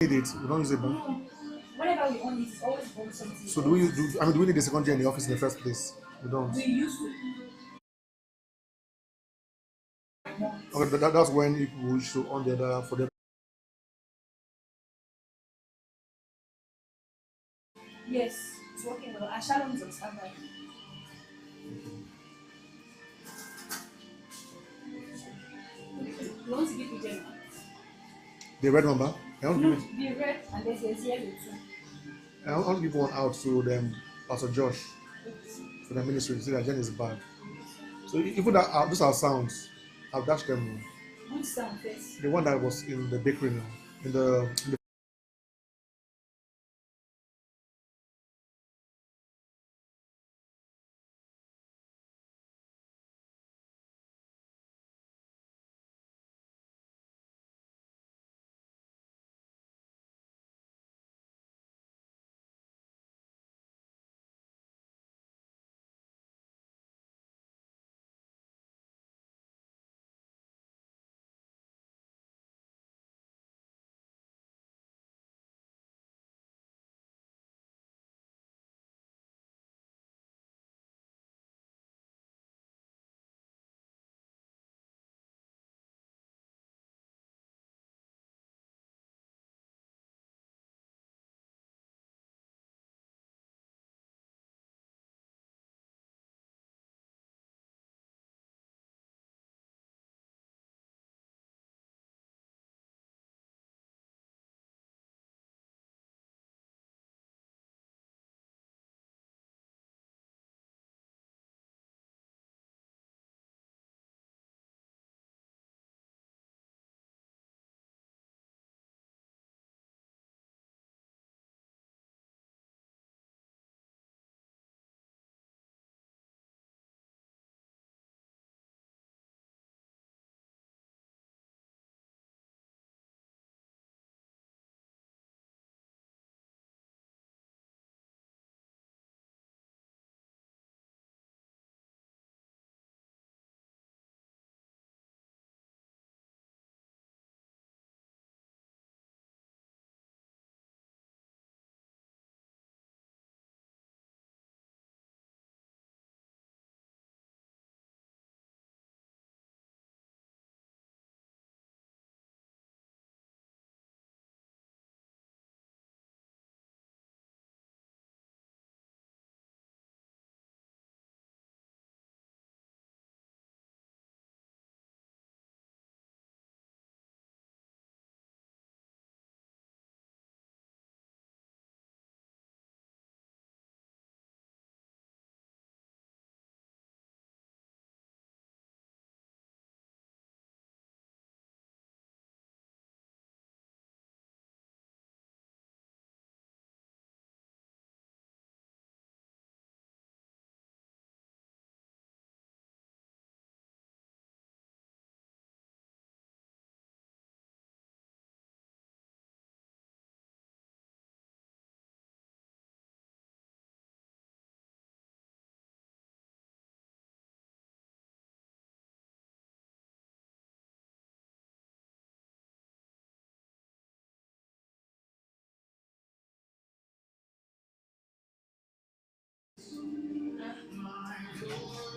Need it. We don't use it. No. Whenever we on it, it's always on something So do we else. do? I mean, do we need the second chair in the office in the first place? We don't. We used to. Okay, that's when people wish to on the other for them. Yes, it's working well. And Shalom is on standby. You want to give it them? The red number. I want to No, give it. the red and there's yellow too. I want to give one out to them, Pastor Josh, for the ministry. To say that Jen is bad. So even that those are sounds. I've dashed them. Which sound first? The one that was in the bakery now, in the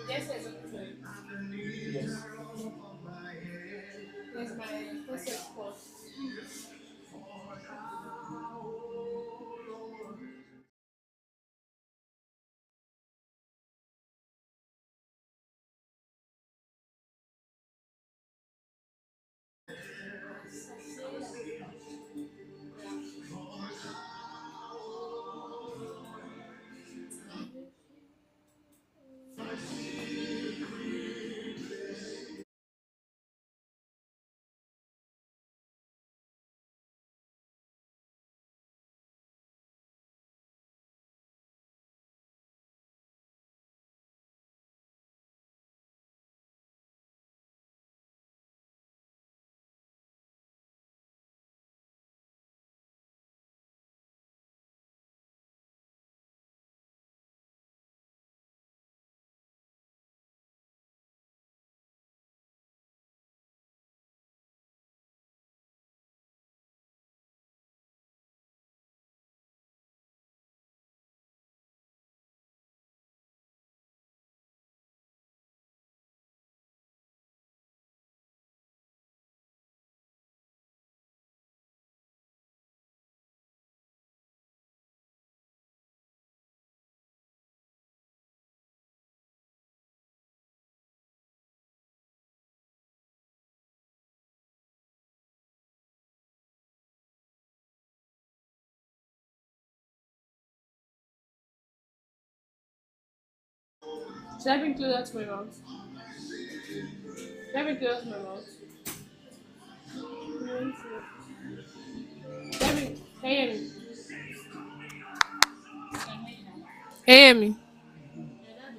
Yes, there's a yes. there's my concept course. Should I bring closer to my mouth? Should I bring closer to my mouth? Should I bring? Can you hear me? Can you hear me?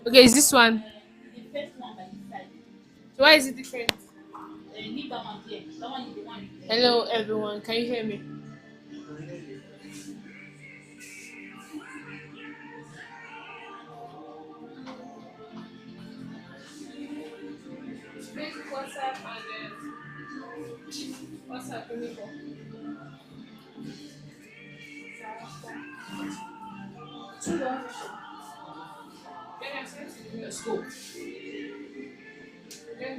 Okay, is this one? So why is it different? Hello, everyone. Can you hear me? Please WhatsApp and WhatsApp people. Then I sent it. Let's go. Then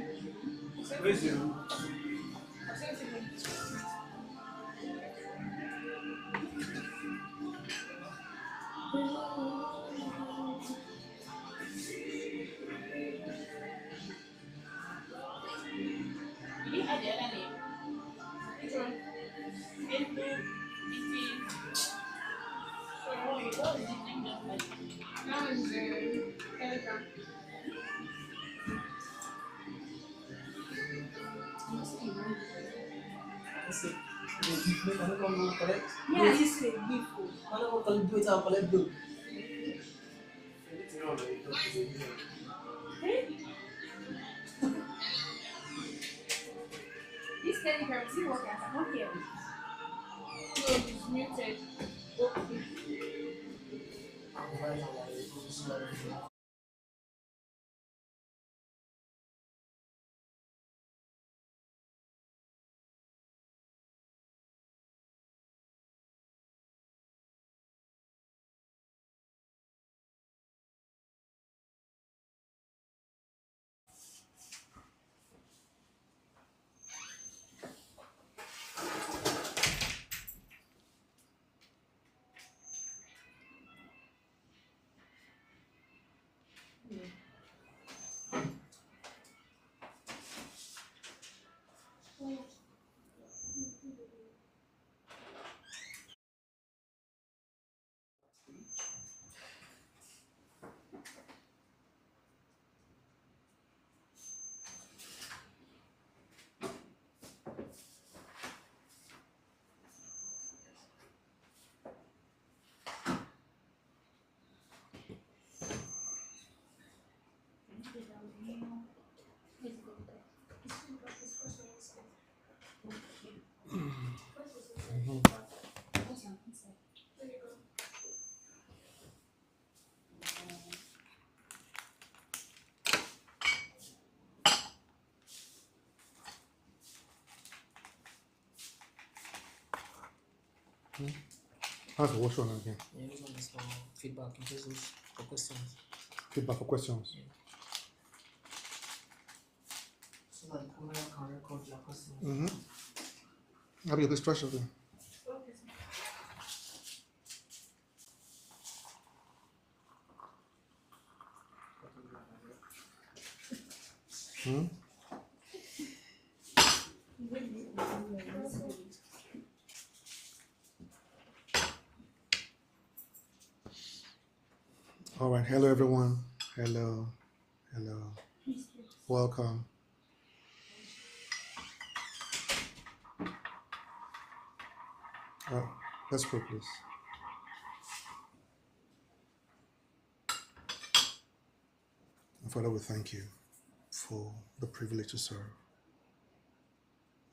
I sent it. Did you add the other name? Which one? Endo, what is the name of my? That one's Telegram. Yeah, you say before. This Telegram is it working? I cannot hear it. No, it's muted. Okay. How's the wash on again? Yeah, this one is for feedback. This is for questions. Feedback for questions. So that the camera can record your questions. I'll be a bit stressed. Okay. All right. Hello, everyone. Hello. Hello. Welcome. Let's pray, please. Father, we thank you for the privilege to serve.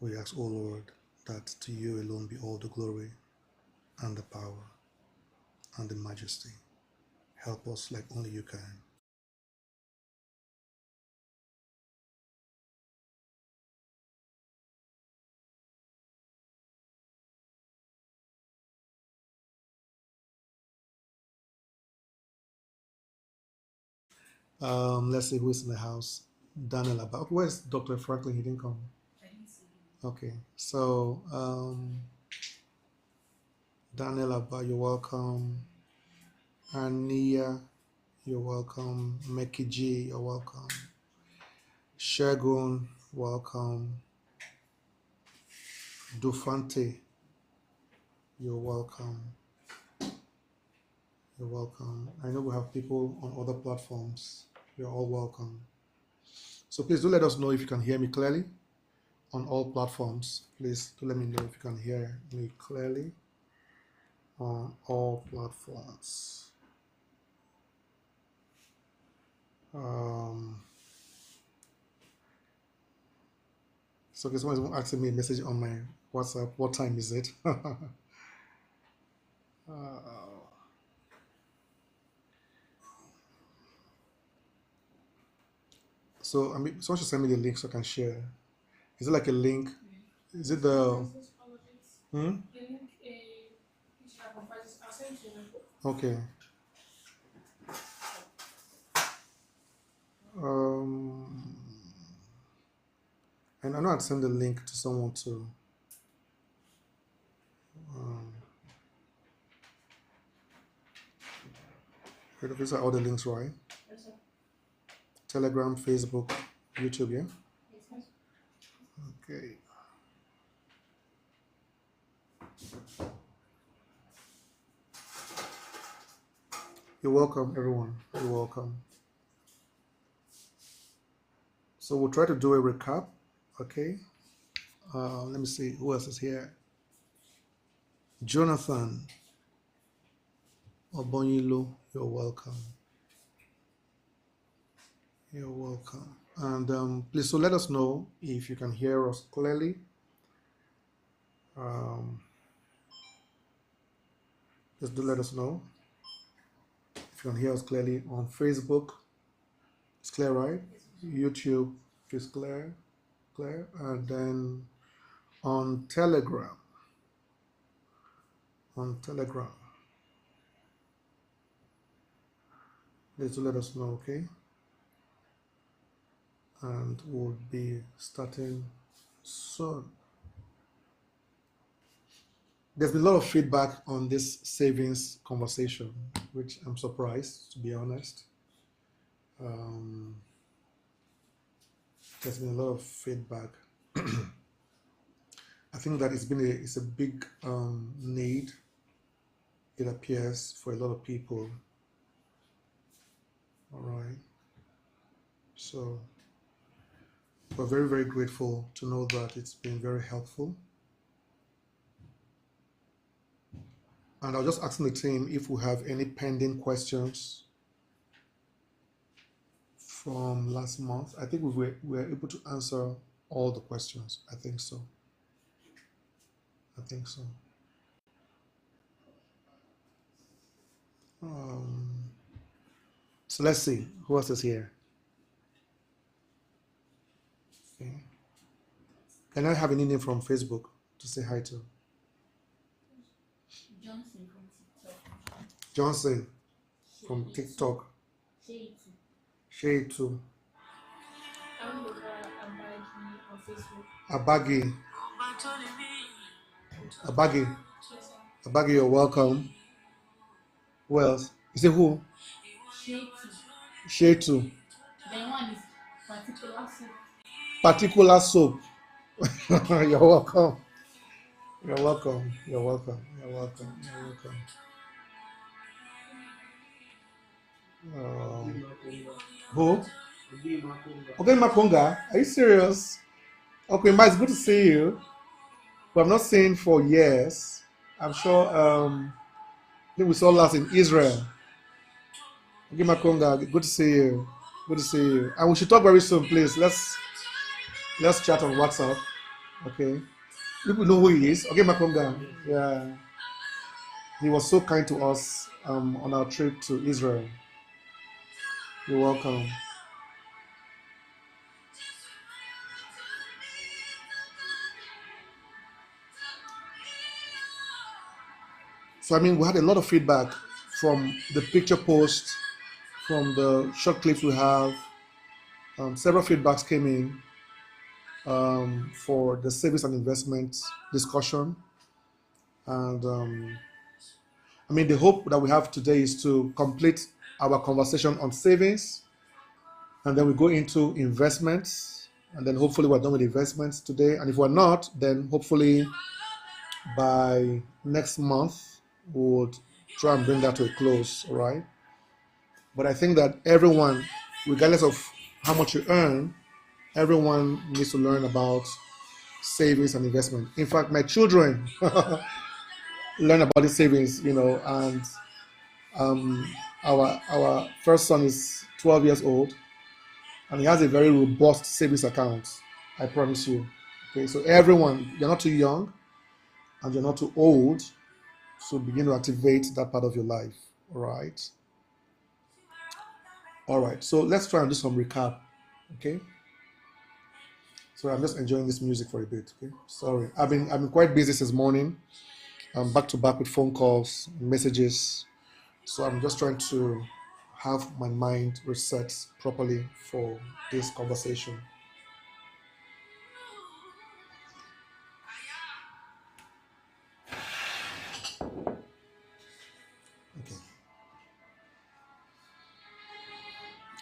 We ask, O Lord, that to you alone be all the glory and the power and the majesty. Help us like only you can. Let's see who is in the house. Daniel Abba. Where's Dr. Franklin? He didn't come. Okay. So, Daniel Abba, you're welcome. Ania, you're welcome. Meki G, you're welcome. Shagun, welcome. Dufante, you're welcome. You're welcome. I know we have people on other platforms. You're all welcome. So please do let us know if you can hear me clearly on all platforms. Please do let me know if you can hear me clearly on all platforms. So someone is asking me a message on my WhatsApp. What time is it? So I mean, someone should send me the link so I can share. Is it like a link? Is it the? The link which I comprises, I'll send it to you. Okay. And I know I'd send the link to someone too. These are all the links, right? Yes, sir. Telegram, Facebook, YouTube, yeah? Yes, sir. Okay. You're welcome, everyone. You're welcome. So we'll try to do a recap, okay? Let me see who else is here. Jonathan Obonyilo, you're welcome. You're welcome. And please, so let us know if you can hear us clearly. Just do let us know if you can hear us clearly on Facebook. It's clear, right? YouTube is clear, and then on Telegram. Please do let us know, okay? And we'll be starting soon. There's been a lot of feedback on this savings conversation, which I'm surprised, to be honest. There's been a lot of feedback. I think that it's a big need, it appears, for a lot of people. All right. So we're very, very grateful to know that it's been very helpful. And I'll just ask the team if we have any pending questions from last month. I think we were able to answer all the questions. I think so. So let's see who else is here. Okay. Can I have any name from Facebook to say hi to? Johnson from TikTok. Johnson from TikTok. Sheitu. Abagi on Facebook. Abagi, you're welcome. Who else? Is it who? Sheitu. Then one is particular soup. Particular soap. You're welcome. You're welcome. You're welcome. You're welcome. You're welcome. Who? Okay, Makonga. Are you serious? Okay, Ma, it's good to see you. But I'm not seeing for years. I'm sure I think we saw last in Israel. Okay, Makonga, good to see you. Good to see you. And we should talk very soon, please. Let's chat on WhatsApp. Okay. People know who he is. Okay, Makonga. Yeah. He was so kind to us on our trip to Israel. You're welcome. So, I mean, we had a lot of feedback from the picture post, from the short clips we have. Several feedbacks came in for the savings and investments discussion. And I mean, the hope that we have today is to complete our conversation on savings, and then we go into investments, and then hopefully we're done with investments today. And if we're not, then hopefully by next month we would try and bring that to a close, all right? But I think that everyone regardless of how much you earn, everyone needs to learn about savings and investment. In fact, my children learn about the savings, and um, our first son is 12 years old, and he has a very robust savings account. I promise you. Okay, so everyone, you're not too young and you're not too old, so begin to activate that part of your life. All right. All right. So let's try and do some recap. Okay. So I'm just enjoying this music for a bit. Okay. Sorry, I've been quite busy since morning. I'm back to back with phone calls, messages. So I'm just trying to have my mind reset properly for this conversation. Okay.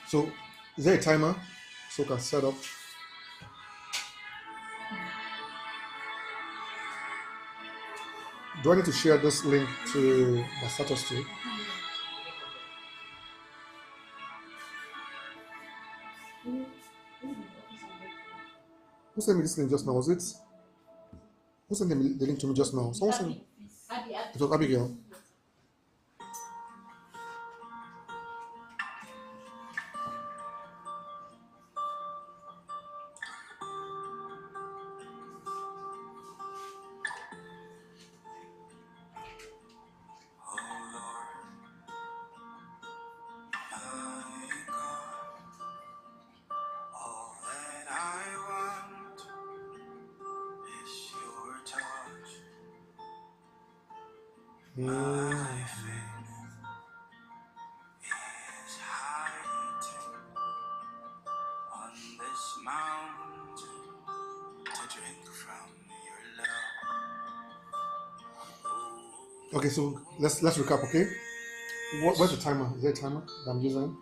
So is there a timer so I can set up? Do I need to share this link to my status too? Who sent me this link just now? Was it? Who sent the link to me just now? Someone sent. It was Abigail. Okay, so let's recap. Okay, where's the timer? Is there a timer that I'm using?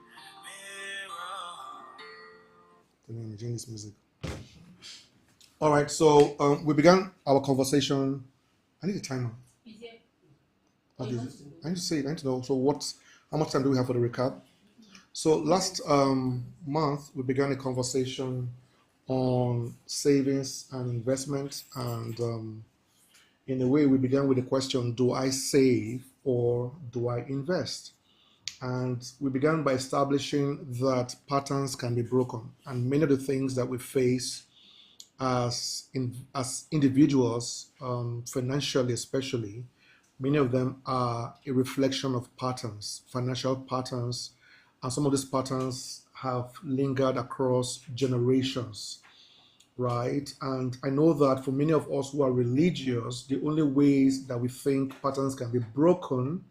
Let me enjoy this music. All right, so we began our conversation. I need a timer. Okay, I need to say it. I need to know. So how much time do we have for the recap? So last month we began a conversation on savings and investment, and in a way we began with the question: do I save or do I invest? And we began by establishing that patterns can be broken, and many of the things that we face as individuals, financially especially, many of them are a reflection of patterns, financial patterns, and some of these patterns have lingered across generations, right? And I know that for many of us who are religious, the only ways that we think patterns can be broken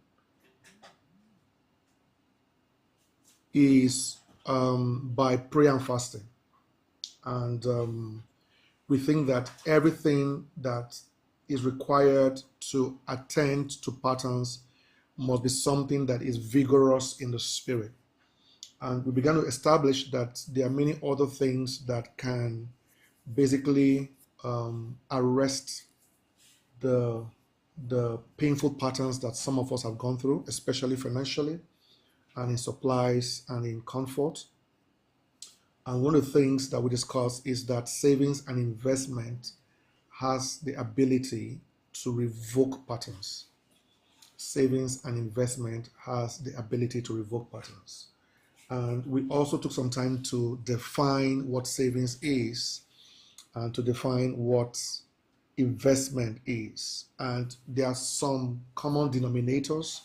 is by prayer and fasting. And we think that everything that is required to attend to patterns must be something that is vigorous in the spirit. And we began to establish that there are many other things that can basically arrest the painful patterns that some of us have gone through, especially financially and in supplies and in comfort. And one of the things that we discuss is that savings and investment has the ability to revoke patterns. Savings and investment has the ability to revoke patterns. And we also took some time to define what savings is and to define what investment is. And there are some common denominators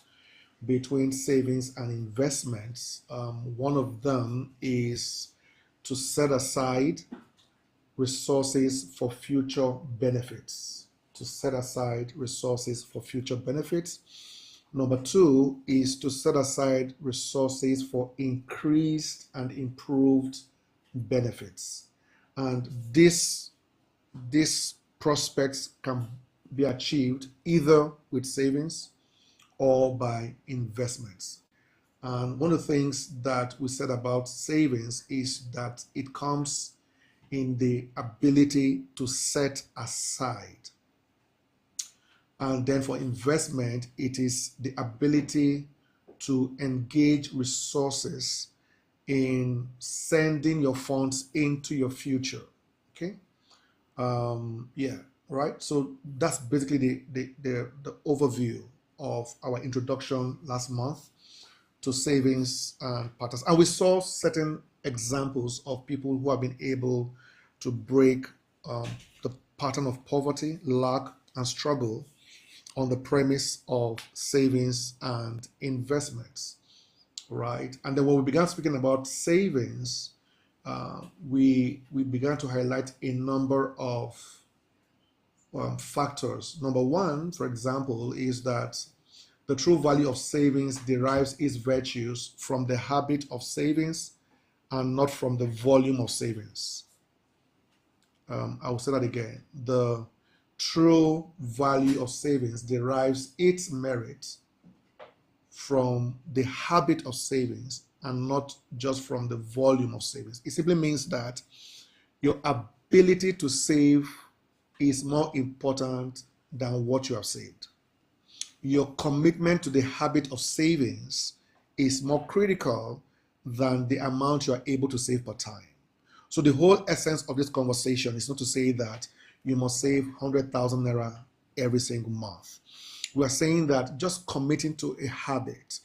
between savings and investments. One of them is to set aside resources for future benefits. To set aside resources for future benefits. Number two is to set aside resources for increased and improved benefits. And these prospects can be achieved either with savings or by investments. And one of the things that we said about savings is that it comes in the ability to set aside. And then for investment, it is the ability to engage resources in sending your funds into your future. Okay. Yeah, right. So that's basically the overview of our introduction last month to savings and patterns. And we saw certain examples of people who have been able to break the pattern of poverty, lack, and struggle on the premise of savings and investments, right? And then when we began speaking about savings, we began to highlight a number of factors. Number one, for example, is that the true value of savings derives its virtues from the habit of savings and not from the volume of savings. I will say that again. The true value of savings derives its merit from the habit of savings and not just from the volume of savings. It simply means that your ability to save is more important than what you have saved. Your commitment to the habit of savings is more critical than the amount you are able to save per time. So the whole essence of this conversation is not to say that you must save 100,000 naira every single month. We are saying that just committing to a habit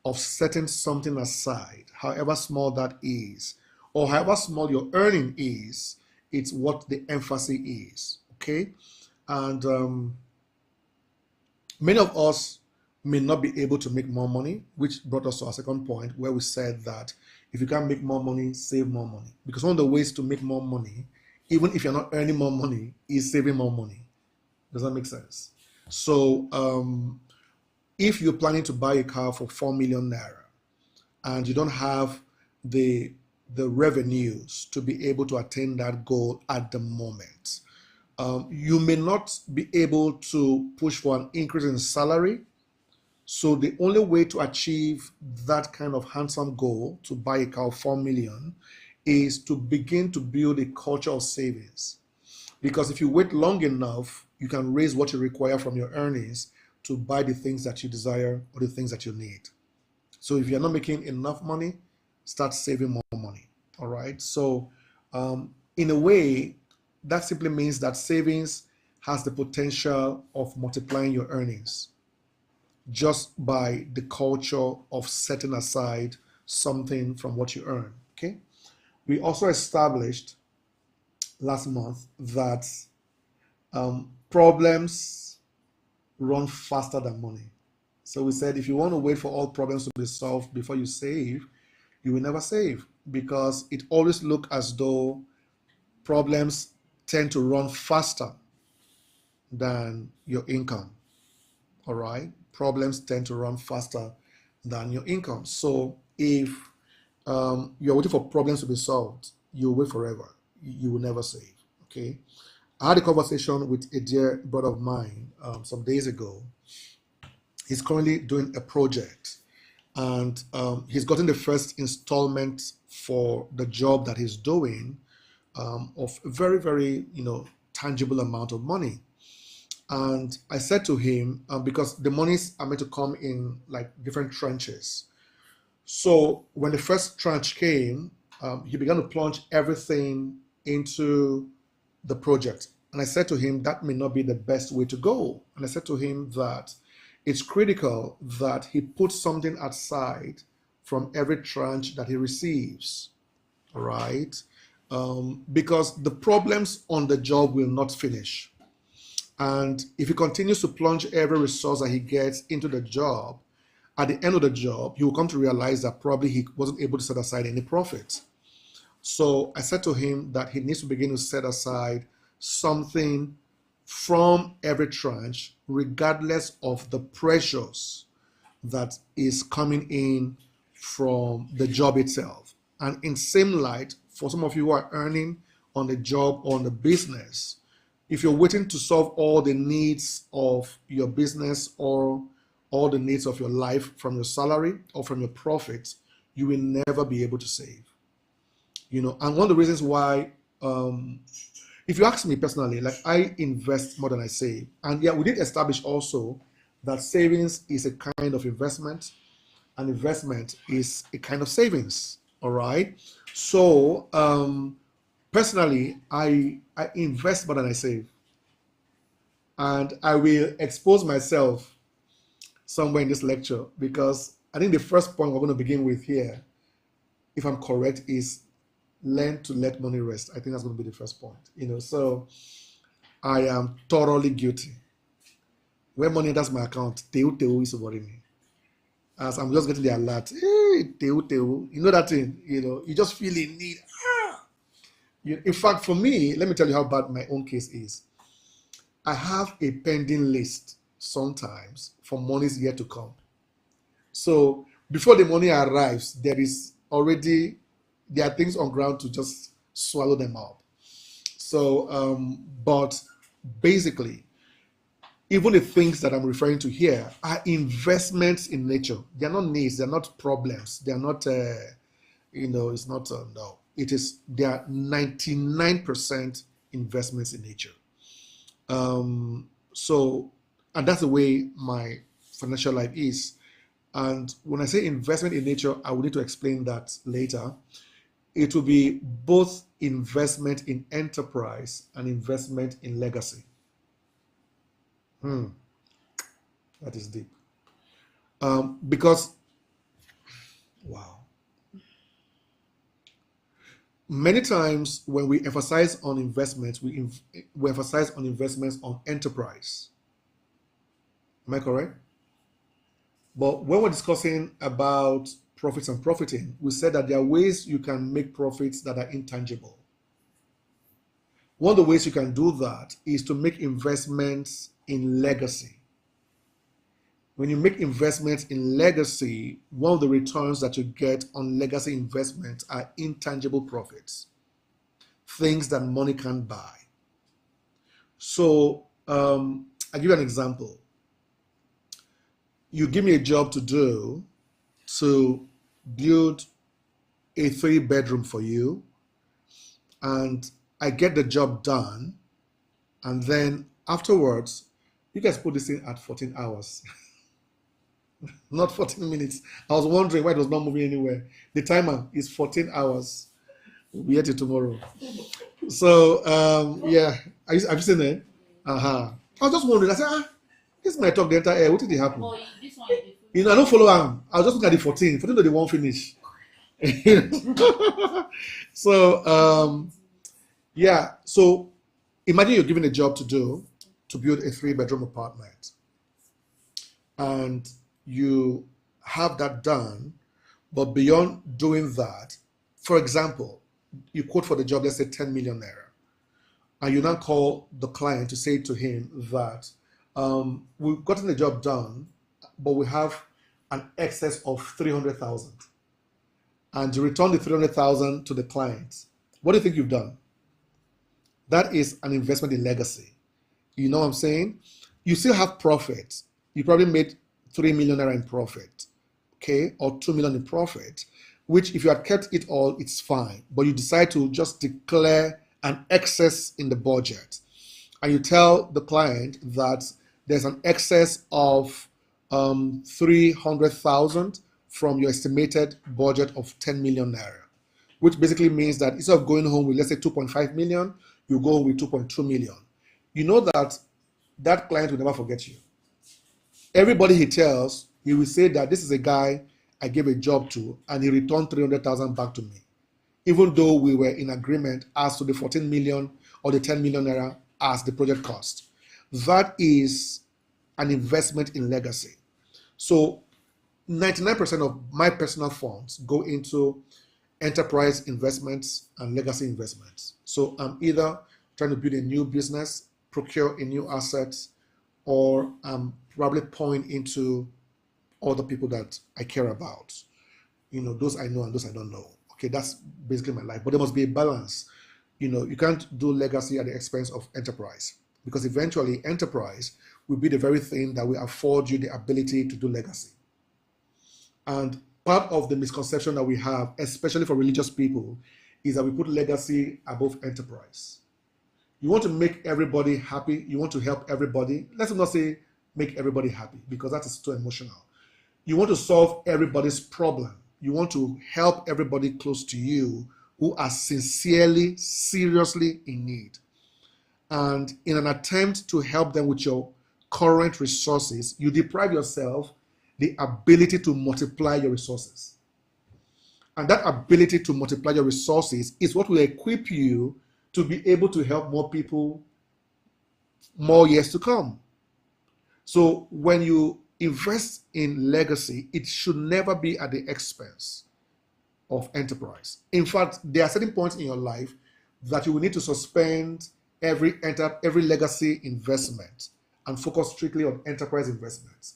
of setting something aside, however small that is, or however small your earning is, it's what the emphasis is. Okay. And many of us may not be able to make more money, which brought us to our second point, where we said that if you can't make more money, save more money. Because one of the ways to make more money, even if you're not earning more money, is saving more money. Does that make sense? So if you're planning to buy a car for 4 million naira and you don't have the revenues to be able to attain that goal at the moment, you may not be able to push for an increase in salary. So the only way to achieve that kind of handsome goal to buy a car of 4 million is to begin to build a culture of savings. Because if you wait long enough, you can raise what you require from your earnings to buy the things that you desire or the things that you need. So if you're not making enough money, start saving more money. All right. So in a way, that simply means that savings has the potential of multiplying your earnings just by the culture of setting aside something from what you earn. Okay. We also established last month that problems run faster than money. So we said if you want to wait for all problems to be solved before you save, you will never save, because it always looks as though problems tend to run faster than your income. All right? Problems tend to run faster than your income. So if you're waiting for problems to be solved, you'll wait forever. You will never save. Okay? I had a conversation with a dear brother of mine some days ago. He's currently doing a project, and he's gotten the first installment for the job that he's doing of a very, very, tangible amount of money. And I said to him, because the monies are meant to come in like different tranches. So when the first tranche came, he began to plunge everything into the project. And I said to him, that may not be the best way to go. And I said to him that it's critical that he puts something aside from every tranche that he receives. All right? Because the problems on the job will not finish. And if he continues to plunge every resource that he gets into the job, at the end of the job, he will come to realize that probably he wasn't able to set aside any profit. So I said to him that he needs to begin to set aside something from every tranche, regardless of the pressures that is coming in from the job itself. And in same light, for some of you who are earning on the job or on the business, if you're waiting to solve all the needs of your business or all the needs of your life from your salary or from your profits, you will never be able to save. And one of the reasons why, if you ask me personally, like I invest more than I save. And yeah, we did establish also that savings is a kind of investment, and investment is a kind of savings. All right. So personally, I invest more than I save, and I will expose myself somewhere in this lecture because I think the first point we're going to begin with here, if I'm correct, is learn to let money rest. I think that's going to be the first point. So I am thoroughly guilty. When money enters my account, teu is worrying me. As I'm just getting the alert, hey, teu, you know that thing, you just feel in need. In fact, for me, let me tell you how bad my own case is. I have a pending list sometimes for monies yet to come. So before the money arrives, there are things on ground to just swallow them up. So, but basically, even the things that I'm referring to here are investments in nature. They're not needs, they're not problems, they're not, it's not, no. They are 99% investments in nature. So, and that's the way my financial life is. And when I say investment in nature, I will need to explain that later. It will be both investment in enterprise and investment in legacy. That is deep. Because, wow. Many times when we emphasize on investments, we emphasize on investments on enterprise. Am I correct? But when we're discussing about profits and profiting, we said that there are ways you can make profits that are intangible. One of the ways you can do that is to make investments in legacy. When you make investments in legacy, one of the returns that you get on legacy investments are intangible profits, things that money can't buy. So I'll give you an example. You give me a job to do to build a 3-bedroom for you, and I get the job done, and then afterwards, you guys put this in at 14 hours. Not 14 minutes. I was wondering why it was not moving anywhere. The timer is 14 hours. We'll be here till tomorrow. So, yeah. Have you seen it? I was just wondering. I said, this might talk the entire air. What did it happen? Oh, this one I don't follow him. I was just looking at the 14. 14 to the one finish. So, yeah. So, imagine you're given a job to do to build a 3-bedroom apartment. And you have that done, but beyond doing that, for example, you quote for the job, let's say 10 million naira, and you now call the client to say to him that we've gotten the job done, but we have an excess of 300,000, and you return the 300,000 to the client. What do you think you've done? That is an investment in legacy. You know what I'm saying? You still have profit. You probably made 3 million naira in profit, okay, or 2 million in profit, which if you had kept it all, it's fine. But you decide to just declare an excess in the budget, and you tell the client that there's an excess of 300,000 from your estimated budget of 10 million naira, which basically means that instead of going home with, let's say, 2.5 million, you go home with 2.2 million. You know that that client will never forget you. Everybody he tells, he will say that this is a guy I gave a job to and he returned 300,000 back to me, even though we were in agreement as to the 14 million or the 10 million naira as the project cost. That is an investment in legacy. So 99% of my personal funds go into enterprise investments and legacy investments. So I'm either trying to build a new business, procure a new asset, or I'm probably pouring into other people that I care about. Those I know and those I don't know. Okay, that's basically my life. But there must be a balance. You can't do legacy at the expense of enterprise, because eventually enterprise will be the very thing that will afford you the ability to do legacy. And part of the misconception that we have, especially for religious people, is that we put legacy above enterprise. You want to make everybody happy. You want to help everybody. Let's not say make everybody happy, because that is too emotional. You want to solve everybody's problem. You want to help everybody close to you who are sincerely, seriously in need. And in an attempt to help them with your current resources, you deprive yourself the ability to multiply your resources. And that ability to multiply your resources is what will equip you to be able to help more people more years to come. So when you invest in legacy, it should never be at the expense of enterprise. In fact, there are certain points in your life that you will need to suspend every legacy investment and focus strictly on enterprise investments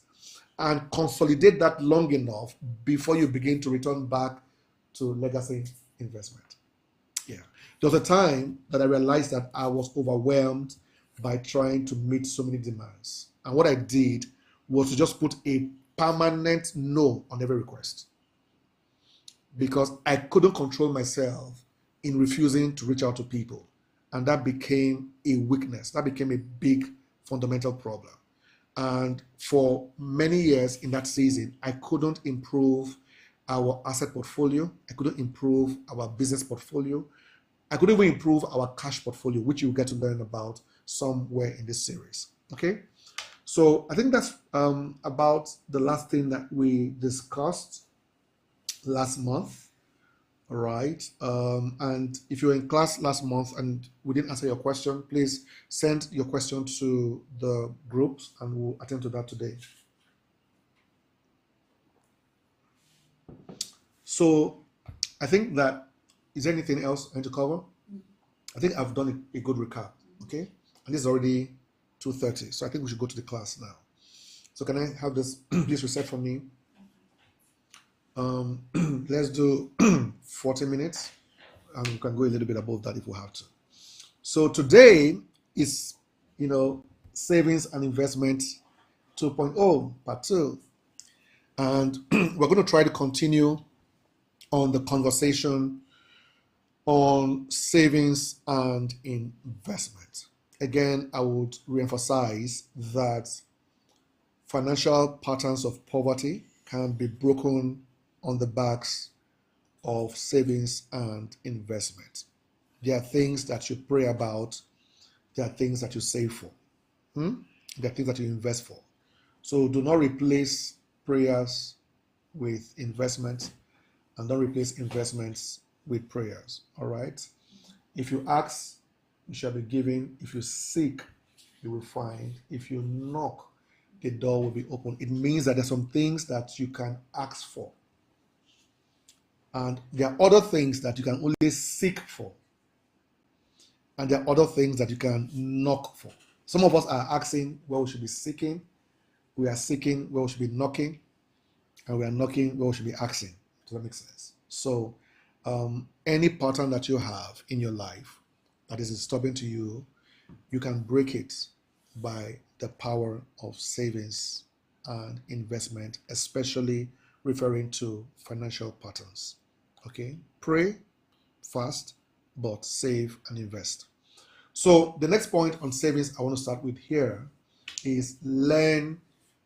and consolidate that long enough before you begin to return back to legacy investment. Yeah. There was a time that I realized that I was overwhelmed by trying to meet so many demands. And what I did was to just put a permanent no on every request, because I couldn't control myself in refusing to reach out to people. And that became a weakness. That became a big fundamental problem. And for many years in that season, I couldn't improve our asset portfolio. I couldn't improve our business portfolio. I couldn't even improve our cash portfolio, which you'll get to learn about somewhere in this series. Okay? So I think that's about the last thing that we discussed last month. All right. And if you were in class last month and we didn't answer your question, please send your question to the groups and we'll attend to that today. So I think that, is there anything else I need to cover? I think I've done a good recap. Okay. And this is already 2:30. So I think we should go to the class now. So can I have this please reset for me? Let's do 40 minutes and we can go a little bit above that if we have to. So today is, savings and investment 2.0 part 2. And we're going to try to continue on the conversation on savings and investment. Again, I would reemphasize that financial patterns of poverty can be broken on the backs of savings and investment. There are things that you pray about. There are things that you save for. There are things that you invest for. So do not replace prayers with investments, and don't replace investments with prayers. All right? If you ask, you shall be given. If you seek, you will find. If you knock, the door will be open. It means that there's some things that you can ask for. And there are other things that you can only seek for. And there are other things that you can knock for. Some of us are asking where we should be seeking. We are seeking where we should be knocking. And we are knocking where we should be asking. Does that make sense? So any pattern that you have in your life that is disturbing to you, you can break it by the power of savings and investment, especially referring to financial patterns. Okay? Pray, fast, but save and invest. So the next point on savings I want to start with here is learn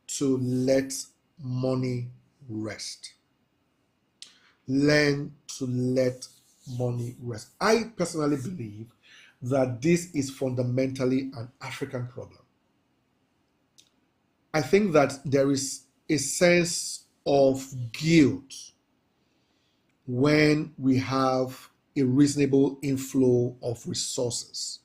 to let money rest. Learn to let money rest. I personally believe that this is fundamentally an African problem. I think that there is a sense of guilt when we have a reasonable inflow of resources.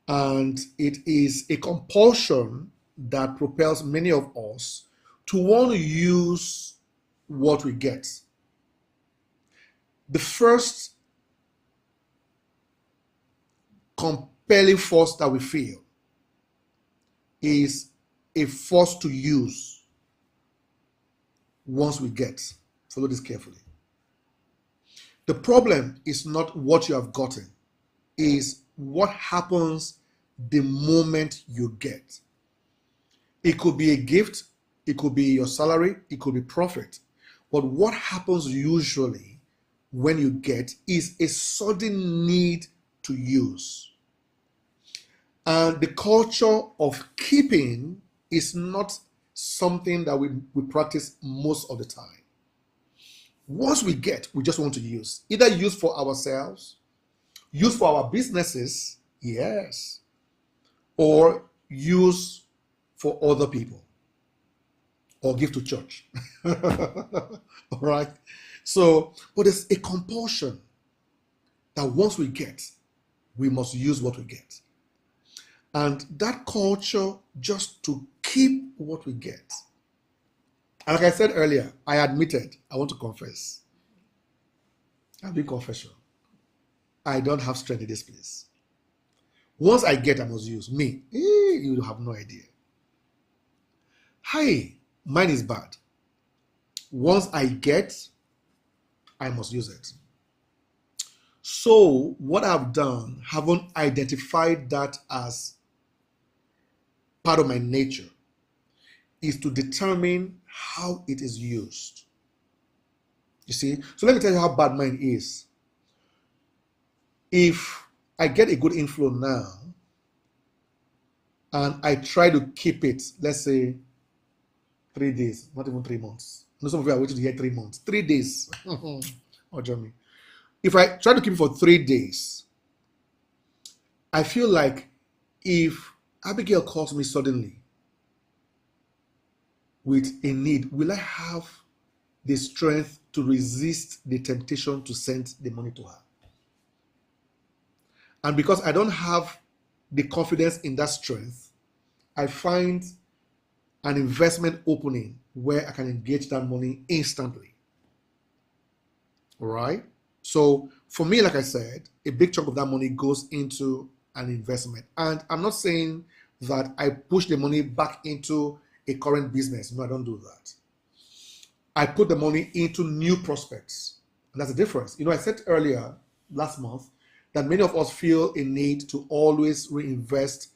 And it is a compulsion that propels many of us to want to use what we get. The first compelling force that we feel is a force to use once we get. Follow this carefully. The problem is not what you have gotten, is what happens the moment you get. It could be a gift, it could be your salary, it could be profit. But what happens usually when you get is a sudden need to use. And the culture of keeping is not something that we practice most of the time. Once we get, we just want to use. Either use for ourselves, use for our businesses, yes, or use for other people, or give to church. All right? So, but it's a compulsion that once we get, we must use what we get. And that culture just to keep what we get. And like I said earlier, I admitted, I want to confess. I'm doing confession. I don't have strength in this place. Once I get, I must use. Me, you have no idea. Hi, mine is bad. Once I get, I must use it. So what I've done, haven't identified that as part of my nature, is to determine how it is used. You see? So let me tell you how bad mine is. If I get a good inflow now, and I try to keep it, let's say, 3 days, not even 3 months. No, some of you are waiting to hear 3 months. 3 days. Oh, Jeremy. If I try to keep it for 3 days, I feel like if Abigail calls me suddenly with a need, will I have the strength to resist the temptation to send the money to her? And because I don't have the confidence in that strength, I find an investment opening where I can engage that money instantly. All right? So for me, like I said, a big chunk of that money goes into an investment. And I'm not saying that I push the money back into a current business. No, I don't do that. I put the money into new prospects. And that's the difference. You know, I said earlier, last month, that many of us feel a need to always reinvest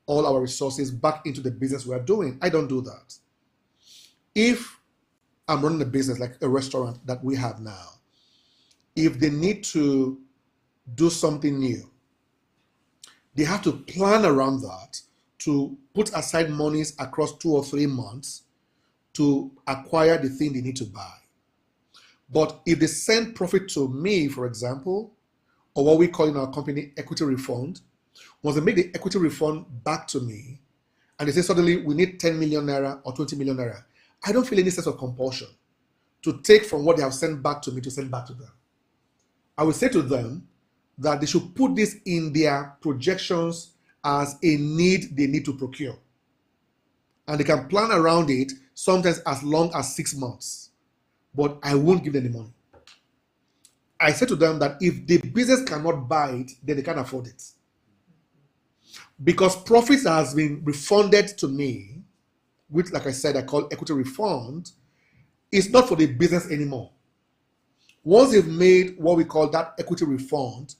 all our resources back into the business we are doing. I don't do that. If I'm running a business like a restaurant that we have now, if they need to do something new, they have to plan around that to put aside monies across 2 or 3 months to acquire the thing they need to buy. But if they send profit to me, for example, or what we call in our company equity refund, once they make the equity refund back to me, and they say suddenly we need 10 million naira or 20 million naira, I don't feel any sense of compulsion to take from what they have sent back to me to send back to them. I will say to them that they should put this in their projections as a need they need to procure. And they can plan around it sometimes as long as 6 months. But I won't give them the money. I said to them that if the business cannot buy it, then they can't afford it. Because profits has been refunded to me, which, like I said, I call equity refund, is not for the business anymore. Once they've made what we call that equity refund,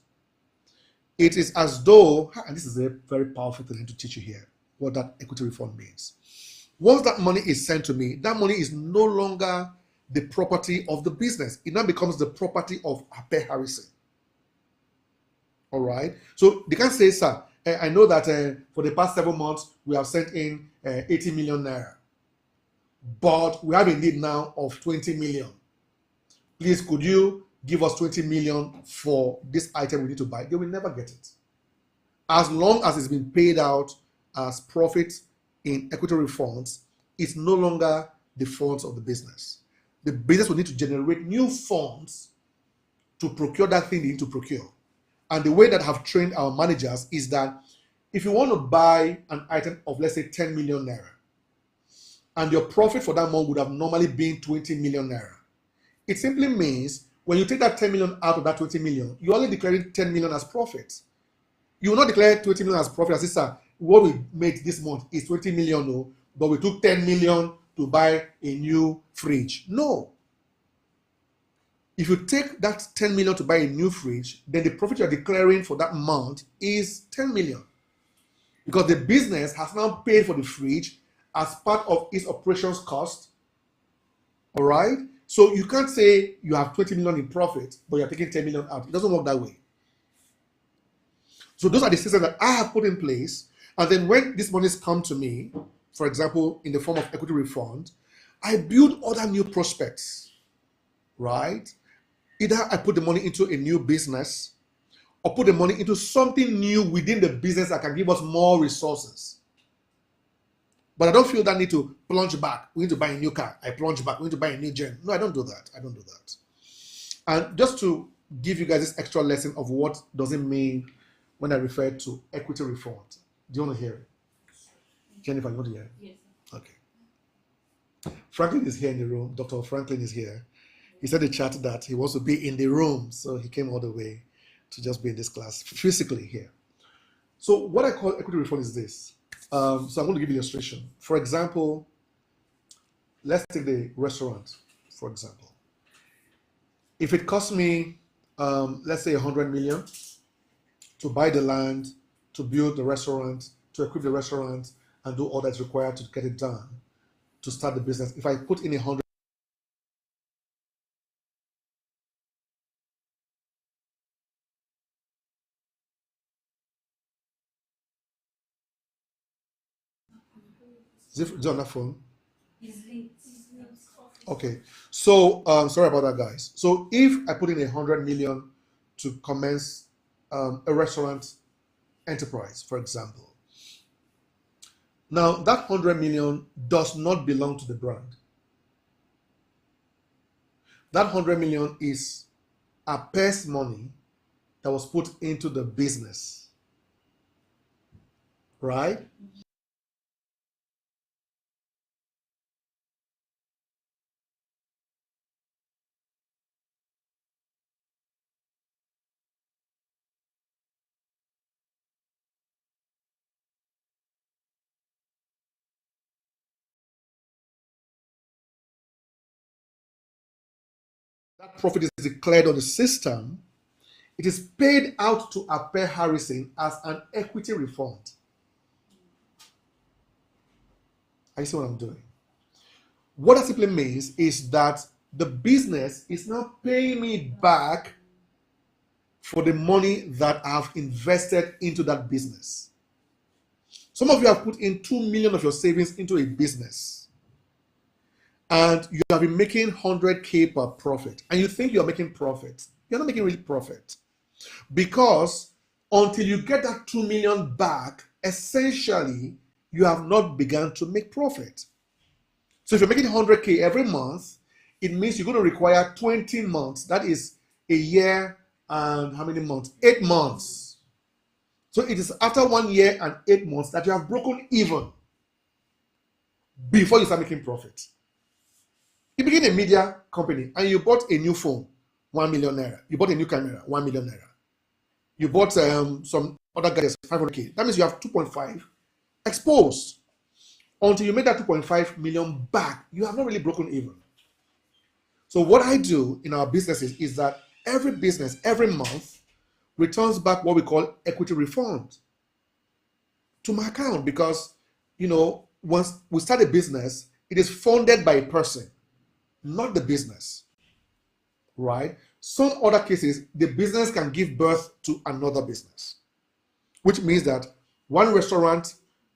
it is as though, and this is a very powerful thing to teach you here, what that equity refund means. Once that money is sent to me, that money is no longer the property of the business. It now becomes the property of Apeh Harrison. All right? So they can't say, sir, I know that for the past 7 months, we have sent in 80 million naira. But we have a need now of 20 million. Please, could you give us 20 million for this item we need to buy? They will never get it. As long as it's been paid out as profit in equity refunds, it's no longer the funds of the business. The business will need to generate new funds to procure that thing they need to procure. And the way that I have trained our managers is that if you want to buy an item of, let's say, 10 million naira, and your profit for that month would have normally been 20 million naira, it simply means when you take that 10 million out of that 20 million, you're only declaring 10 million as profit. You will not declare 20 million as profit as this, sir, what we made this month is 20 million, no, but we took 10 million to buy a new fridge. No. If you take that 10 million to buy a new fridge, then the profit you're declaring for that month is 10 million. Because the business has now paid for the fridge as part of its operations cost. All right? So you can't say you have 20 million in profit, but you're taking 10 million out. It doesn't work that way. So those are the systems that I have put in place. And then when these monies come to me, for example, in the form of equity refund, I build other new prospects. right? Either I put the money into a new business or put the money into something new within the business that can give us more resources. But I don't feel that need to plunge back. We need to buy a new car. I plunge back. We need to buy a new gen. No, I don't do that. I don't do that. And just to give you guys this extra lesson of what does it mean when I refer to equity reform. Do you want to hear it? Jennifer, you want to hear it? Yes. Okay. Franklin is here in the room. Dr. Franklin is here. He said in the chat that he wants to be in the room. So he came all the way to just be in this class physically here. So what I call equity reform is this. So I'm going to give you an illustration. For example, let's take the restaurant, for example. If it costs me, let's say 100 million to buy the land, to build the restaurant, to equip the restaurant, and do all that's required to get it done, to start the business. If I put in 100, is it on that phone? Okay, so sorry about that, guys. So if I put in 100 million to commence a restaurant enterprise, for example, now that 100 million does not belong to the brand. That 100 million is Apeh's money that was put into the business, right? That profit is declared on the system. It is paid out to Apeh Harrison as an equity refund. I see what I'm doing. What that simply means is that the business is now paying me back for the money that I've invested into that business. Some of you have put in 2 million of your savings into a business, and you have been making 100K per profit, and you think you're making profit. You're not making real profit, because until you get that 2 million back, essentially, you have not begun to make profit. So if you're making 100K every month, it means you're going to require 20 months. That is a year and how many months? 8 months. So it is after 1 year and 8 months that you have broken even before you start making profit. You begin a media company and you bought a new phone, 1 million naira. You bought a new camera, 1 million naira. You bought some other gadgets, 500K. That means you have 2.5 exposed. Until you make that 2.5 million back, you have not really broken even. So what I do in our businesses is that every business, every month, returns back what we call equity refund to my account, because, once we start a business, it is funded by a person, not the business, right? Some other cases, the business can give birth to another business, which means that one restaurant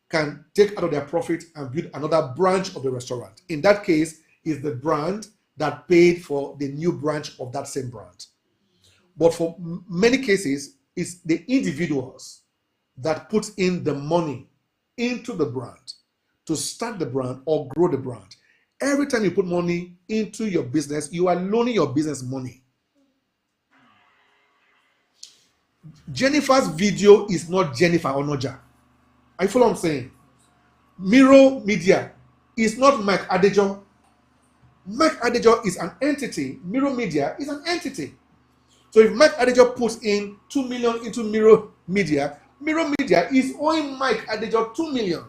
can take out of their profit and build another branch of the restaurant. In that case, is the brand that paid for the new branch of that same brand. But for many cases, it's the individuals that put in the money into the brand to start the brand or grow the brand. Every time you put money into your business, you are loaning your business money. Jennifer's video is not Jennifer Onoja. I follow what I'm saying. Miro Media is not Mike Adejo. Mike Adejo is an entity. Miro Media is an entity. So if Mike Adejo puts in 2 million into Miro Media is owing Mike Adejo 2 million.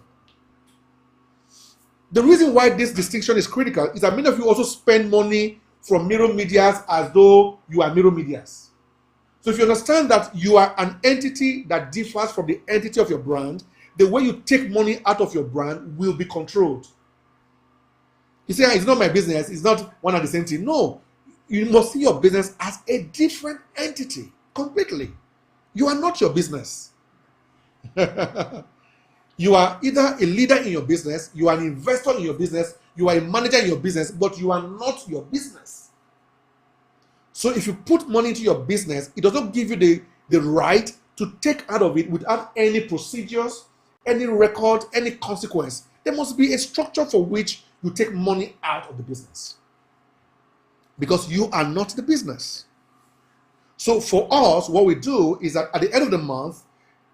The reason why this distinction is critical is that many of you also spend money from Miro Medias as though you are Miro Medias. So if you understand that you are an entity that differs from the entity of your brand, the way you take money out of your brand will be controlled. You say, it's not my business, it's not one and the same thing. No, you must see your business as a different entity completely. You are not your business. You are either a leader in your business, you are an investor in your business, you are a manager in your business, but you are not your business. So if you put money into your business, it does not give you the right to take out of it without any procedures, any record, any consequence. There must be a structure for which you take money out of the business, because you are not the business. So for us, what we do is that at the end of the month,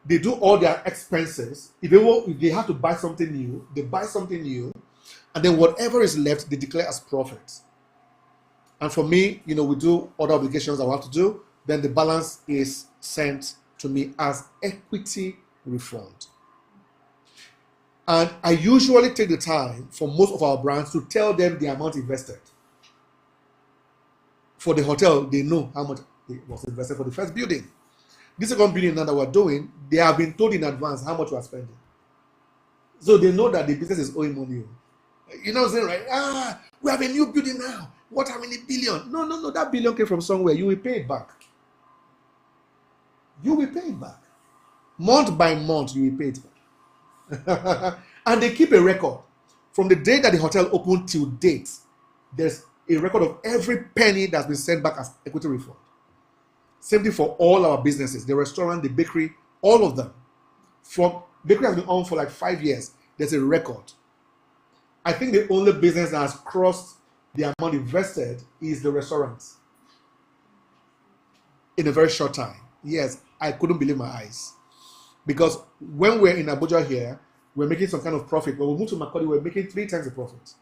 they do all their expenses. If they have to buy something new, they buy something new, and then whatever is left, they declare as profit. And for me, we do other obligations I have to do. Then the balance is sent to me as equity refund. And I usually take the time for most of our brands to tell them the amount invested. For the hotel, they know how much was invested for the first building. This second building now that we're doing, they have been told in advance how much we are spending. So they know that the business is owing money. You know what I'm saying, right? We have a new building now. What, how many billion? No. That billion came from somewhere. You will pay it back. You will pay it back. Month by month, you will pay it back. And they keep a record. From the day that the hotel opened till date, there's a record of every penny that's been sent back as equity refund. Same thing for all our businesses, the restaurant, the bakery, all of them. From bakery has been on for like 5 years. There's a record. I think the only business that has crossed the amount invested is the restaurants. In a very short time. Yes, I couldn't believe my eyes. Because when we're in Abuja here, we're making some kind of profit. When we moved to Makurdi, we're making 3 times the profit.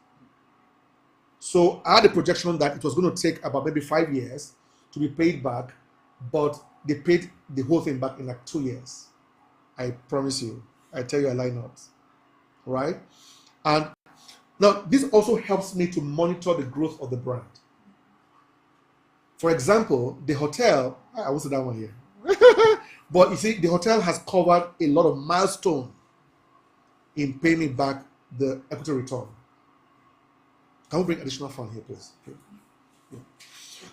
So I had a projection that it was going to take about maybe 5 years to be paid back, but they paid the whole thing back in like 2 years. I promise you. I tell you, I lie not. Right? And now, this also helps me to monitor the growth of the brand. For example, the hotel, I won't say that one here. But you see, the hotel has covered a lot of milestones in paying me back the equity return. Can we bring additional fund here, please? Okay. Yeah.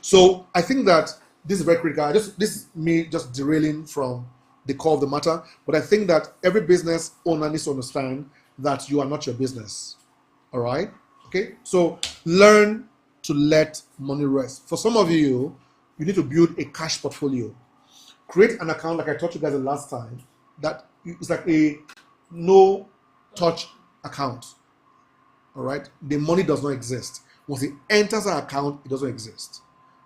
So I think that this is very critical. This is me just derailing from the core of the matter, but I think that every business owner needs to understand that you are not your business. All right? Okay? So learn to let money rest. For some of you, you need to build a cash portfolio. Create an account, like I taught you guys the last time, that it's like a no-touch account. All right? The money does not exist. Once it enters an account, it doesn't exist.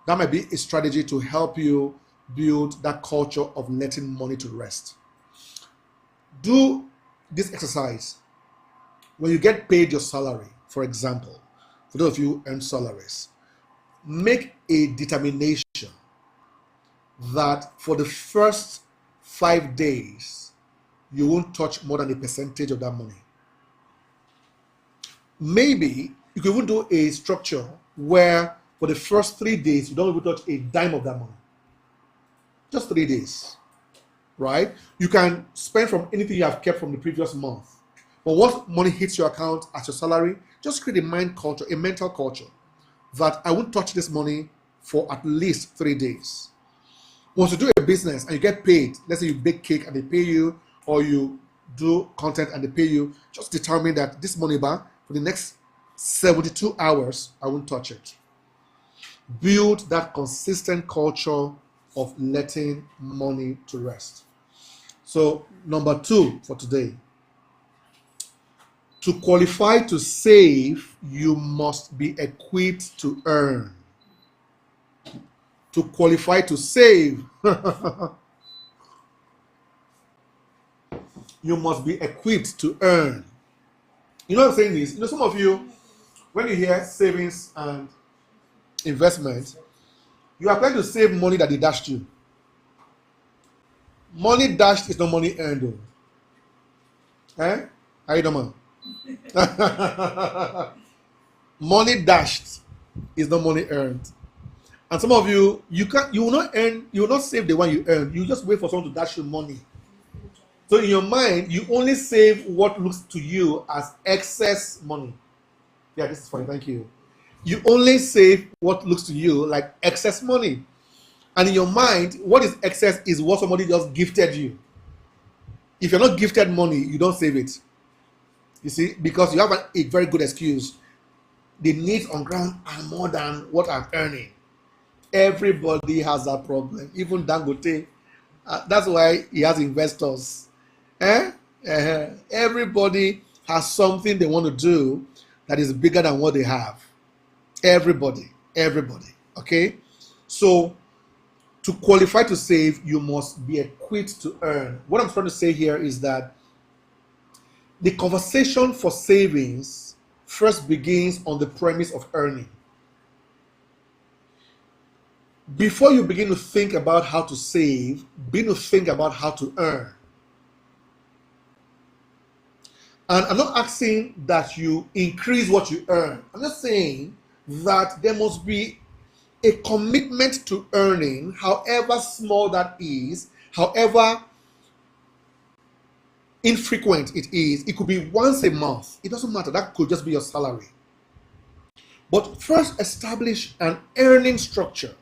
That might be a strategy to help you build that culture of letting money to rest. Do this exercise. When you get paid your salary, for example, for those of you who earn salaries, make a determination that for the first 5 days, you won't touch more than a percentage of that money. Maybe you can even do a structure where for the first 3 days, you don't even touch a dime of that money. Just 3 days, right? You can spend from anything you have kept from the previous month. But once money hits your account as your salary, just create a mental culture that I won't touch this money for at least 3 days. Once you do a business and you get paid, let's say you bake cake and they pay you, or you do content and they pay you, just determine that this money back for the next 72 hours, I won't touch it. Build that consistent culture of letting money to rest. So, number 2 for today. To qualify to save, you must be equipped to earn. To qualify to save, you must be equipped to earn. You know what I'm saying is, some of you, when you hear savings and investment, you are planning to save money that they dashed you. Money dashed is not money earned. Eh? How you doing? Money dashed is not money earned. And some of you, you will not save the one you earn. You just wait for someone to dash you money. So in your mind, you only save what looks to you as excess money. Yeah, this is funny. Thank you. You only save what looks to you like excess money. And in your mind, what is excess is what somebody just gifted you. If you're not gifted money, you don't save it. You see, because you have a very good excuse. The needs on ground are more than what I'm earning. Everybody has that problem. Even Dangote. That's why he has investors. Everybody has something they want to do that is bigger than what they have. Everybody. Okay? So, to qualify to save, you must be equipped to earn. What I'm trying to say here is that the conversation for savings first begins on the premise of earning. Before you begin to think about how to save, begin to think about how to earn. And I'm not asking that you increase what you earn. I'm just saying that there must be a commitment to earning, however small that is, however infrequent it is. It could be once a month. It doesn't matter. That could just be your salary. But first establish an earning structure.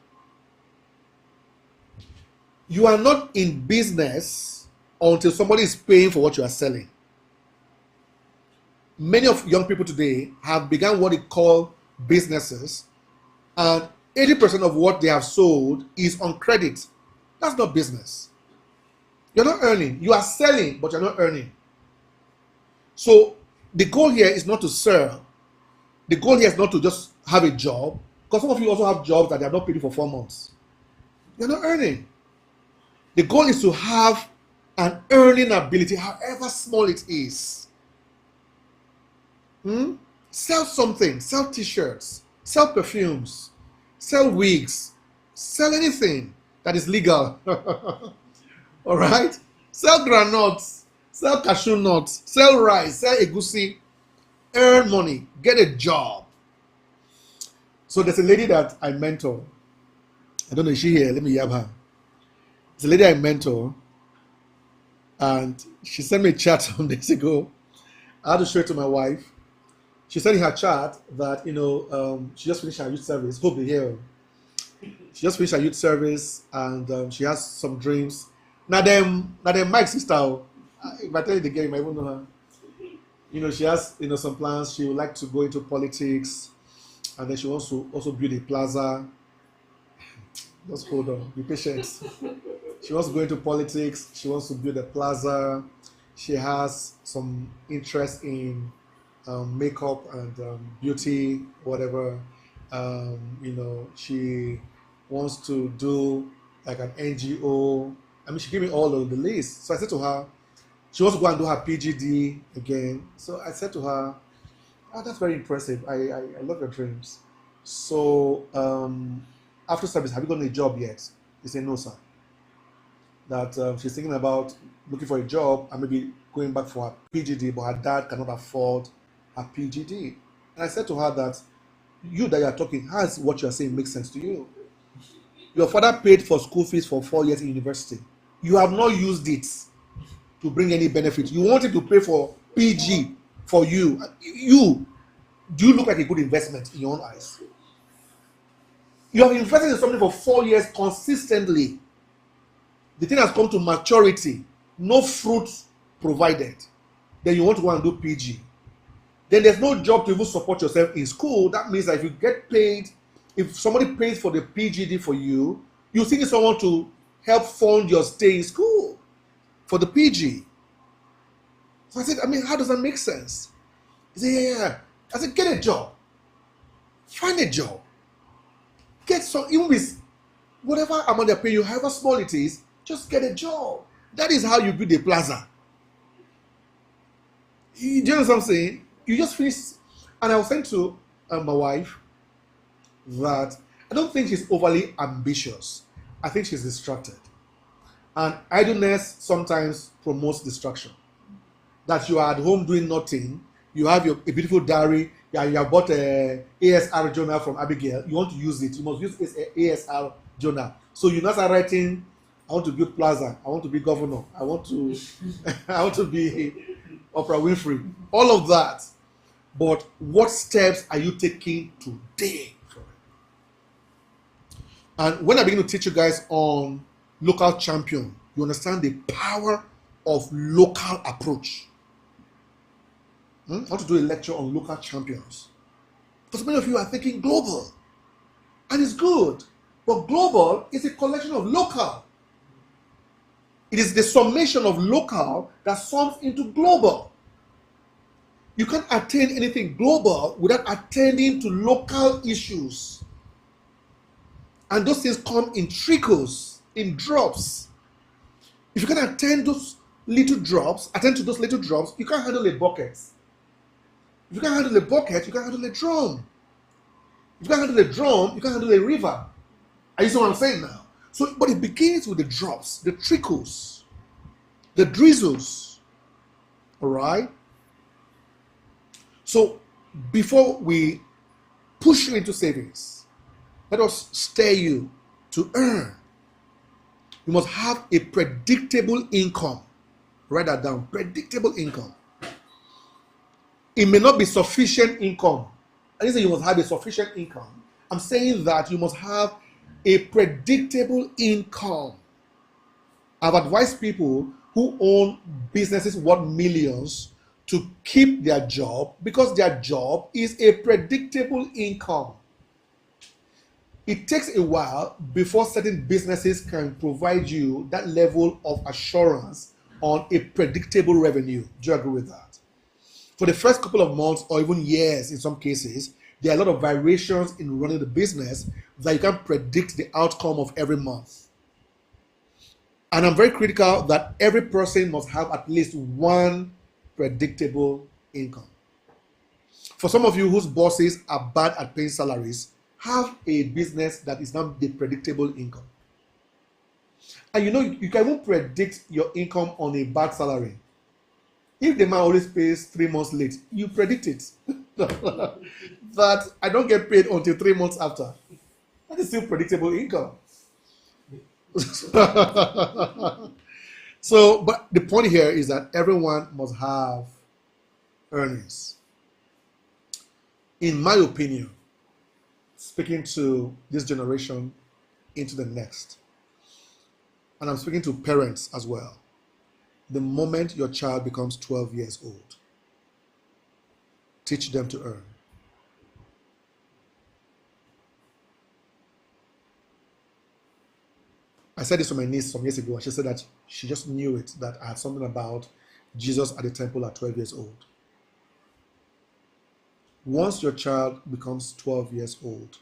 You are not in business until somebody is paying for what you are selling. Many of young people today have begun what they call businesses, and 80% of what they have sold is on credit. That's not business. You're not earning. You are selling, but you're not earning. So the goal here is not to sell. The goal here is not to just have a job, because some of you also have jobs that they are not paid for 4 months. You're not earning. The goal is to have an earning ability, however small it is. Sell something, sell t-shirts, sell perfumes, sell wigs, sell anything that is legal. All right? Sell granuts, sell cashew nuts, sell rice, sell egusi. Earn money, get a job. So there's a lady that I mentor. I don't know, is she here? Let me yab her. There's a lady I mentor, and she sent me a chat some days ago. I had to show it to my wife. She said in her chat that, she just finished her youth service. Hope they hear. She just finished her youth service, and she has some dreams. Now them Mike's sister. If I tell you the game, you might even know her. She has some plans. She would like to go into politics, and then she wants to also build a plaza. Just hold on, be patient. She wants to go into politics. She wants to build a plaza. She has some interest in makeup and beauty, whatever. She wants to do like an NGO. I mean, she gave me all of the list. So I said to her, she wants to go and do her PGD again. So I said to her, that's very impressive. I love your dreams. So after service, have you gotten a job yet? He said, no, sir. That she's thinking about looking for a job and maybe going back for her PGD, but her dad cannot afford her PGD. And I said to her that you that you are talking, how does what you are saying make sense to you? Your father paid for school fees for 4 years in university. You have not used it to bring any benefit. You want him to pay for PG for you. Do you look like a good investment in your own eyes? You have invested in something for 4 years consistently. The thing has come to maturity, no fruit provided. Then you want to go and do PG. Then there's no job to even support yourself in school. That means that if you get paid, if somebody pays for the PGD for you, you think it's someone to help fund your stay in school for the PG. So I said, how does that make sense? He said, yeah. I said, get a job. Find a job. Get some, even with whatever amount they're paying you, however small it is, just get a job. That is how you build a plaza. Do you know what I'm saying? You just finish. And I was saying to my wife that I don't think she's overly ambitious. I think she's distracted. And idleness sometimes promotes distraction. That you are at home doing nothing, you have a beautiful diary, you have bought a ASR journal from Abigail, you want to use it, you must use ASR journal. So you now start writing, I want to build plaza, I want to be governor, I want to be Oprah Winfrey, all of that. But what steps are you taking today for it? And when I begin to teach you guys on local champion, you understand the power of local approach. I want to do a lecture on local champions. Because many of you are thinking global. And it's good. But global is a collection of local. It is the summation of local that sums into global. You can't attain anything global without attending to local issues. And those things come in trickles, in drops. If you can attend to those little drops, you can't handle a bucket. If you can't handle a bucket, you can't handle a drum. If you can't handle a drum, you can't handle a river. Are you see what I'm saying now? So, but it begins with the drops, the trickles, the drizzles. All right? So, before we push you into savings, let us steer you to earn. You must have a predictable income. Write that down. Predictable income. It may not be sufficient income. I didn't say you must have a sufficient income. I'm saying that you must have a predictable income. I've advised people who own businesses worth millions to keep their job because their job is a predictable income. It takes a while before certain businesses can provide you that level of assurance on a predictable revenue. Do you agree with that? For the first couple of months or even years in some cases, there are a lot of variations in running the business that you can't predict the outcome of every month. And I'm very critical that every person must have at least one predictable income. For some of you whose bosses are bad at paying salaries, have a business that is not the predictable income. And you know, you can even predict your income on a bad salary. If the man always pays 3 months late, you predict it. That I don't get paid until 3 months after. That is still predictable income. So, but the point here is that everyone must have earnings. In my opinion, speaking to this generation into the next, and I'm speaking to parents as well, the moment your child becomes 12 years old, teach them to earn. I said this to my niece some years ago, and she said that she just knew it, that I had something about Jesus at the temple at 12 years old. Once your child becomes 12 years old,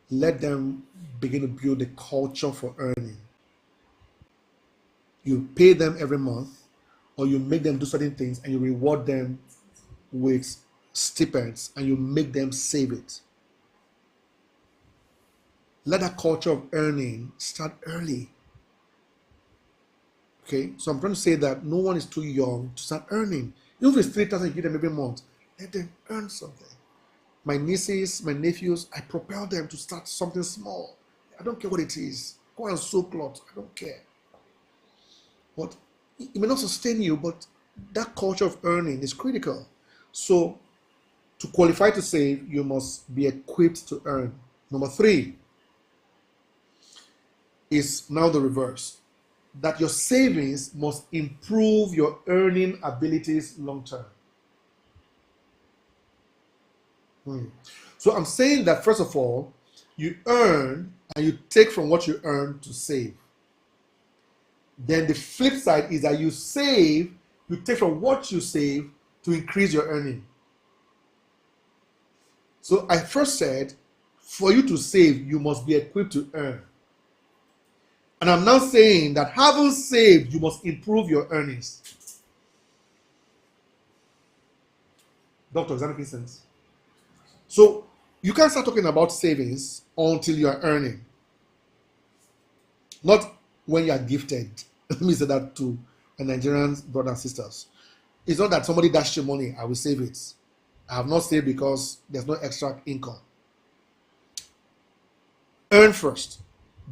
let them begin to build a culture for earning. You pay them every month, or you make them do certain things, and you reward them with stipends, and you make them save it. Let that culture of earning start early. Okay, so I'm trying to say that no one is too young to start earning. Even if it's 3,000 you give them every month, let them earn something. My nieces, my nephews, I propel them to start something small. I don't care what it is. Go and sew clothes. I don't care. But it may not sustain you, but that culture of earning is critical. So to qualify to save, you must be equipped to earn. Number 3 is now the reverse. That your savings must improve your earning abilities long term. So I'm saying that first of all, you earn and you take from what you earn to save. Then the flip side is that you save, you take from what you save to increase your earning. So I first said, for you to save, you must be equipped to earn. And I'm now saying that having saved, you must improve your earnings. Doctor, does that make sense? So you can't start talking about savings until you are earning. Not when you are gifted. Let me say that to Nigerian brothers and sisters. It's not that somebody dashed you money, I will save it. I have not saved because there's no extra income. Earn first.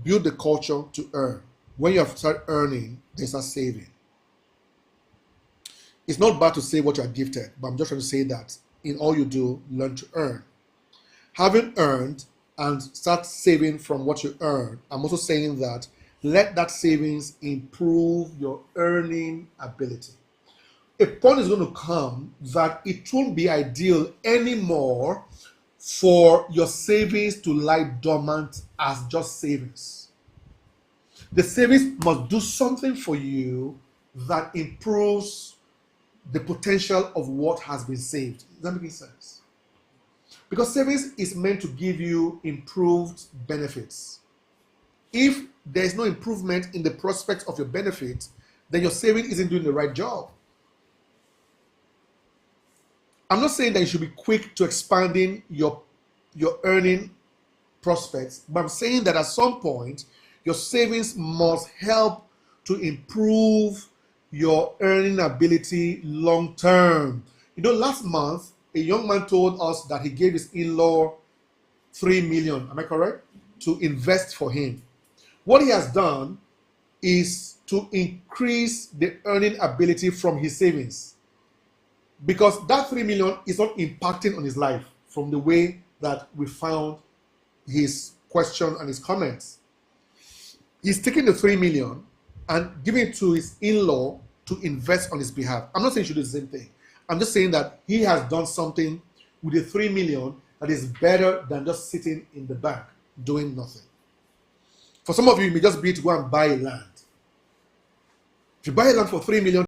Build the culture to earn. When you have started earning, they start saving. It's not bad to say what you are gifted, but I'm just trying to say that in all you do, learn to earn. Having earned and start saving from what you earn, I'm also saying that let that savings improve your earning ability. A point is going to come that it won't be ideal anymore for your savings to lie dormant as just savings. The savings must do something for you that improves the potential of what has been saved. Does that make sense? Because savings is meant to give you improved benefits. If there is no improvement in the prospects of your benefit, then your saving isn't doing the right job. I'm not saying that you should be quick to expanding your earning prospects, but I'm saying that at some point, your savings must help to improve your earning ability long term. You know, last month, a young man told us that he gave his in-law 3 million, am I correct? To invest for him. What he has done is to increase the earning ability from his savings. Because that 3 million is not impacting on his life from the way that we found his question and his comments. He's taking the 3 million and giving it to his in-law to invest on his behalf. I'm not saying you should do the same thing. I'm just saying that he has done something with the 3 million that is better than just sitting in the bank doing nothing. For some of you, it may just be to go and buy a land. If you buy a land for 3 million,